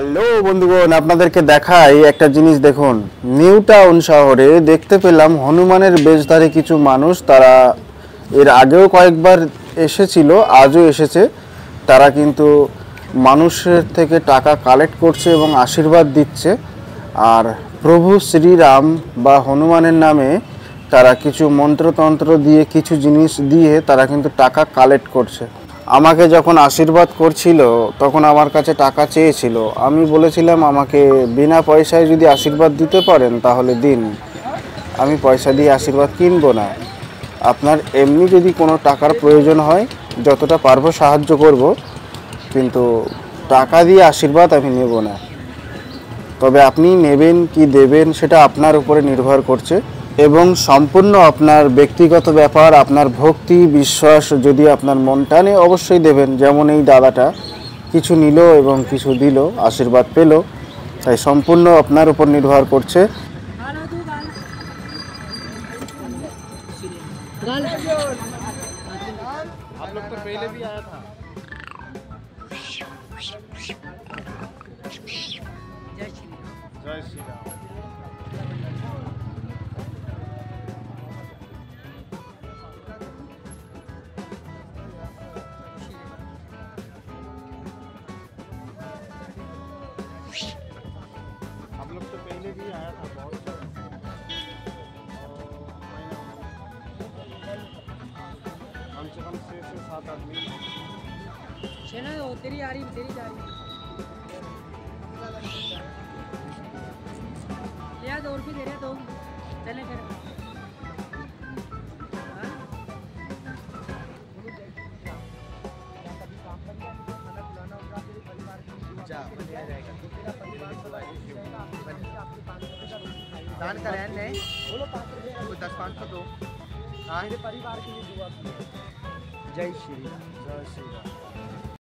Hello বন্ধুগণ, আপনাদেরকে দেখাই একটা জিনিস। দেখুন, নিউ টাউন শহরে দেখতে পেলাম হনুমানের বেশধারী কিছু মানুষ। তারা এর আগেও কয়েকবার এসেছিল, আজও এসেছে। তারা কিন্তু মানুষের থেকে টাকা কালেক্ট করছে এবং আশীর্বাদ দিচ্ছে। আর প্রভু শ্রীরাম বা হনুমানের নামে তারা কিছু মন্ত্রতন্ত্র দিয়ে, কিছু জিনিস দিয়ে তারা কিন্তু টাকা কালেক্ট করছে। আমাকে যখন আশীর্বাদ করছিল তখন আমার কাছে টাকা চেয়েছিল। আমি বলেছিলাম, আমাকে বিনা পয়সায় যদি আশীর্বাদ দিতে পারেন তাহলে দিন, আমি পয়সা দিয়ে আশীর্বাদ কিনবো না। আপনার এমনি যদি কোনো টাকার প্রয়োজন হয়, যতটা পারবো সাহায্য করব, কিন্তু টাকা দিয়ে আশীর্বাদ আমি নেব না। তবে আপনি নেবেন কি দেবেন সেটা আপনার উপরে নির্ভর করছে এবং সম্পূর্ণ আপনার ব্যক্তিগত ব্যাপার। আপনার ভক্তি বিশ্বাস যদি আপনার মন টানে অবশ্যই দেবেন। যেমন এই দাদাটা কিছু নিল এবং কিছু দিল, আশীর্বাদ পেল। তাই সম্পূর্ণ আপনার উপর নির্ভর করছে। जय श्री राम। हम लोग तो पहले भी आया था बहुत कम से कम 6 से 7 आदमी ना। तेरी आ रही, तेरी जा रही या दौड़ भी दे रहे तो चले कर दान का रहन नहीं बोलो 10-500 दो। मेरे परिवार के लिए दुआ कीजिए। जय श्री राम। जय श्री राम।